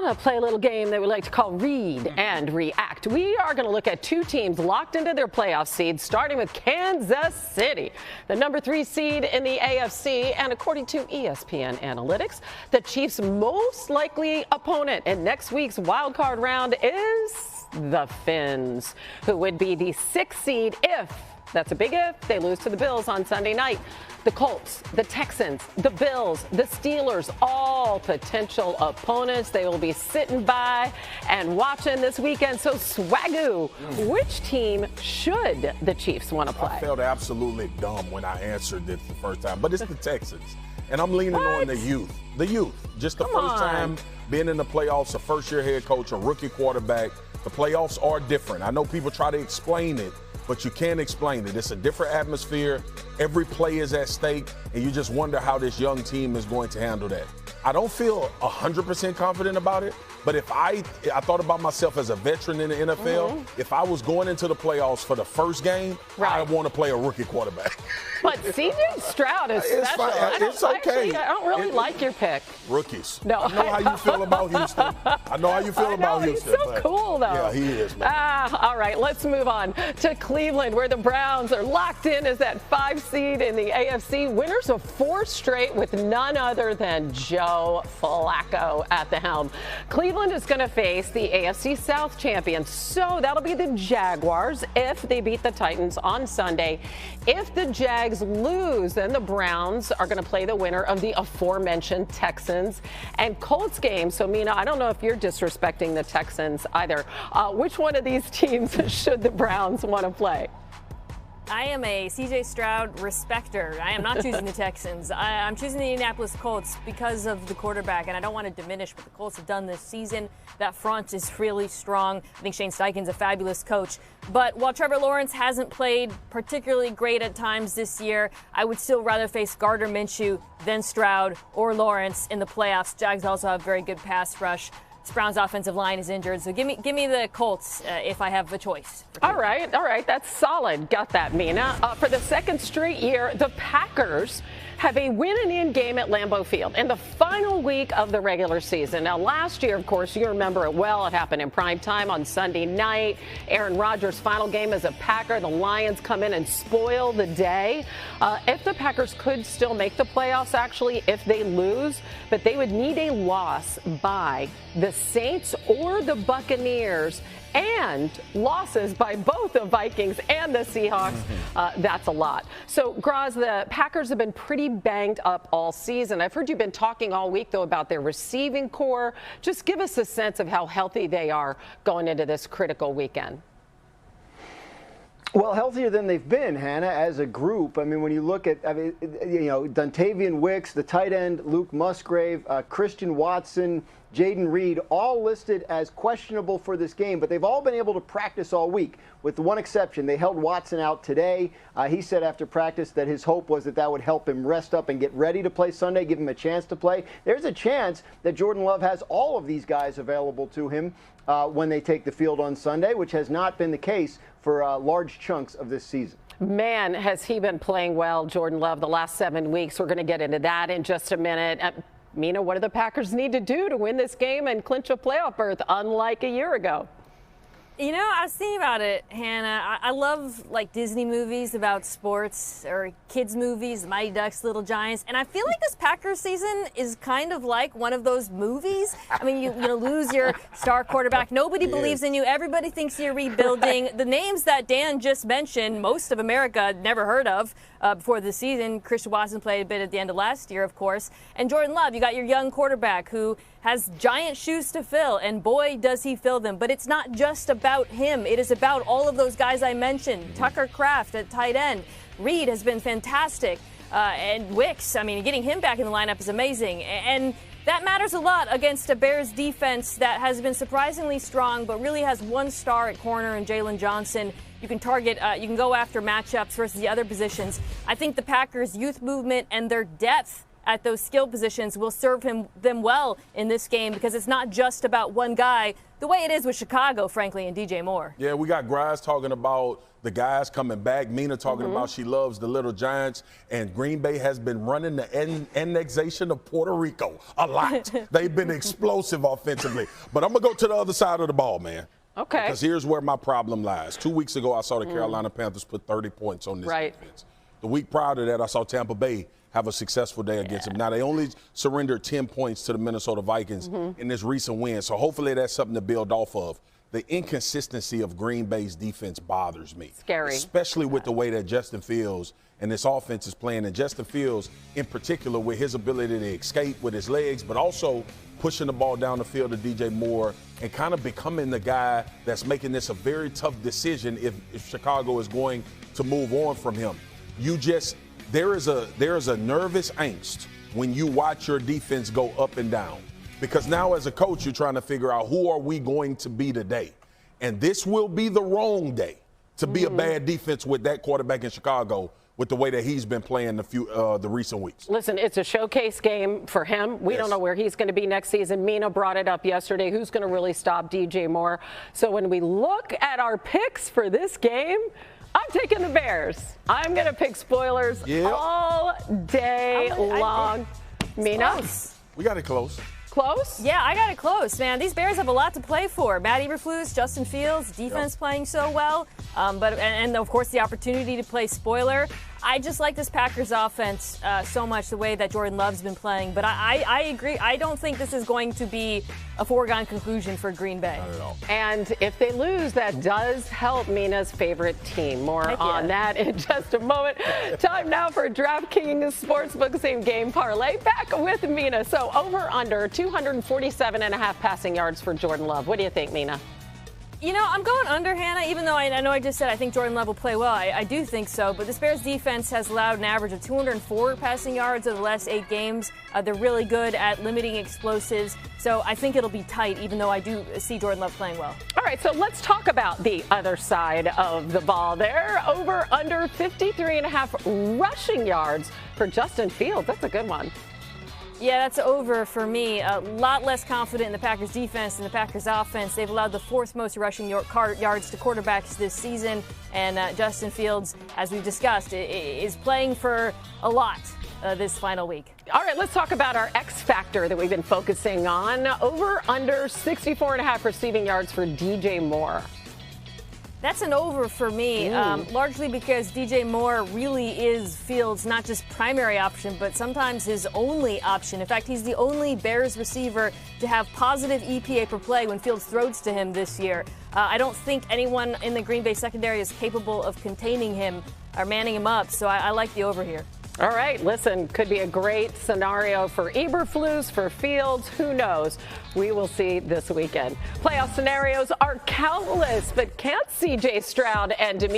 to play a little game that we like to call Read and React. We are going to look at two teams locked into their playoff seeds, starting with Kansas City, the number 3 seed in the AFC, and according to ESPN Analytics, the Chiefs' most likely opponent in next week's wild card round is the Finns, who would be the 6th seed if, that's a big if, they lose to the Bills on Sunday night. The Colts, the Texans, the Bills, the Steelers, all potential opponents. They will be sitting by and watching this weekend. So, Swagoo, which team should the Chiefs want to play? I felt absolutely dumb when I answered it the first time, but it's the Texans. And I'm leaning on the youth. The youth. Just the first time being in the playoffs, a first-year head coach, a rookie quarterback. The playoffs are different. I know people try to explain it, but you can't explain it. It's a different atmosphere. Every play is at stake, and you just wonder how this young team is going to handle that. I don't feel 100% confident about it, but if I thought about myself as a veteran in the NFL, if I was going into the playoffs for the first game, I want to play a rookie quarterback. But C.J. Stroud is special. It's okay. I don't really like your pick. Rookies. No, I know how you feel about Houston. I know how you feel about Houston. He's so cool, though. Yeah, he is, man. All right, let's move on to Cleveland, where the Browns are locked in as that 5 seed in the AFC. Winners of 4 straight with none other than Joe Flacco at the helm. Cleveland is going to face the AFC South champions, so that'll be the Jaguars if they beat the Titans on Sunday. If the Jags lose, then the Browns are going to play the winner of the aforementioned Texans and Colts game. So, Mina, I don't know if you're disrespecting the Texans either. Which one of these teams should the Browns want to play? I am a C.J. Stroud respecter. I am not choosing the Texans. I'm choosing the Indianapolis Colts because of the quarterback, and I don't want to diminish what the Colts have done this season. That front is really strong. I think Shane Steichen's a fabulous coach. But while Trevor Lawrence hasn't played particularly great at times this year, I would still rather face Gardner Minshew than Stroud or Lawrence in the playoffs. Jags also have very good pass rush. Browns' offensive line is injured, so give me the Colts if I have the choice. All right, that's solid. Got that, Mina. For the 2nd straight year, the Packers have a win-and-in game at Lambeau Field in the final week of the regular season. Now, last year, of course, you remember it well. It happened in prime time on Sunday night. Aaron Rodgers' final game as a Packer. The Lions come in and spoil the day. If the Packers could still make the playoffs, actually, if they lose, but they would need a loss by the Saints or the Buccaneers, and losses by both the Vikings and the Seahawks. That's a lot. So, Graz, the Packers have been pretty banged up all season. I've heard you've been talking all week, though, about their receiving core. Just give us a sense of how healthy they are going into this critical weekend. Well, healthier than they've been, Hannah, as a group. I mean, when you look at, Dontavian Wicks, the tight end, Luke Musgrave, Christian Watson, Jaden Reed, all listed as questionable for this game, but they've all been able to practice all week, with the one exception. They held Watson out today. He said after practice that his hope was that would help him rest up and get ready to play Sunday, give him a chance to play. There's a chance that Jordan Love has all of these guys available to him when they take the field on Sunday, which has not been the case for large chunks of this season. Man, has he been playing well, Jordan Love, the last 7 weeks. We're going to get into that in just a minute. Mina, what do the Packers need to do to win this game and clinch a playoff berth, unlike a year ago? You know, I was thinking about it, Hannah. I love, Disney movies about sports or kids' movies, Mighty Ducks, Little Giants. And I feel like this Packers season is kind of like one of those movies. I mean, you lose your star quarterback. Nobody believes in you. Everybody thinks you're rebuilding. The names that Dan just mentioned, most of America had never heard of before the season. Christian Watson played a bit at the end of last year, of course. And Jordan Love, you got your young quarterback who has giant shoes to fill, and boy, does he fill them. But it's not just about him. It is about all of those guys I mentioned. Tucker Kraft at tight end. Reed has been fantastic. And Wicks, I mean, getting him back in the lineup is amazing. And that matters a lot against a Bears defense that has been surprisingly strong, but really has one star at corner in Jalen Johnson. You can target, you can go after matchups versus the other positions. I think the Packers' youth movement and their depth at those skill positions will serve them well in this game, because it's not just about one guy, the way it is with Chicago, frankly, and DJ Moore. Yeah, we got Grimes talking about the guys coming back, Mina talking about she loves the Little Giants, and Green Bay has been running the annexation of Puerto Rico a lot. They've been explosive offensively. But I'm going to go to the other side of the ball, man. Okay. Because here's where my problem lies. 2 weeks ago, I saw the Carolina Panthers put 30 points on this defense. The week prior to that, I saw Tampa Bay have a successful day against them. Now, they only surrendered 10 points to the Minnesota Vikings in this recent win, so hopefully that's something to build off of. The inconsistency of Green Bay's defense bothers me. Scary. Especially with the way that Justin Fields and this offense is playing. And Justin Fields, in particular, with his ability to escape with his legs, but also pushing the ball down the field to DJ Moore and kind of becoming the guy that's making this a very tough decision if Chicago is going to move on from him. There is a nervous angst when you watch your defense go up and down. Because now as a coach, you're trying to figure out who are we going to be today. And this will be the wrong day to be a bad defense with that quarterback in Chicago with the way that he's been playing the recent weeks. Listen, it's a showcase game for him. We don't know where he's going to be next season. Mina brought it up yesterday. Who's going to really stop DJ Moore? So when we look at our picks for this game, I'm taking the Bears. I'm going to pick spoilers all day long. Mina? We got it close. Close? Yeah, I got it close, man. These Bears have a lot to play for. Matt Eberflus, Justin Fields, defense playing so well, and of course the opportunity to play spoiler. I just like this Packers offense so much, the way that Jordan Love's been playing. But I agree. I don't think this is going to be a foregone conclusion for Green Bay. Not at all. And if they lose, that does help Mina's favorite team. More on that in just a moment. Time now for DraftKings Sportsbook Same Game Parlay. Back with Mina. So over under 247.5 passing yards for Jordan Love. What do you think, Mina? You know, I'm going under, Hannah, even though I know I just said I think Jordan Love will play well. I do think so. But this Bears defense has allowed an average of 204 passing yards over the last 8 games. They're really good at limiting explosives. So I think it'll be tight, even though I do see Jordan Love playing well. All right, so let's talk about the other side of the ball there. Over under 53.5 rushing yards for Justin Fields. That's a good one. Yeah, that's over for me. A lot less confident in the Packers defense than the Packers offense. They've allowed the 4th most rushing yards to quarterbacks this season. And Justin Fields, as we've discussed, is playing for a lot this final week. All right, let's talk about our X factor that we've been focusing on. Over under 64.5 receiving yards for DJ Moore. That's an over for me, largely because DJ Moore really is Fields' not just primary option, but sometimes his only option. In fact, he's the only Bears receiver to have positive EPA per play when Fields throws to him this year. I don't think anyone in the Green Bay secondary is capable of containing him or manning him up, so I like the over here. All right, listen, could be a great scenario for Eberflus, for Fields. Who knows? We will see this weekend. Playoff scenarios are countless, but can't C.J. Stroud and Demi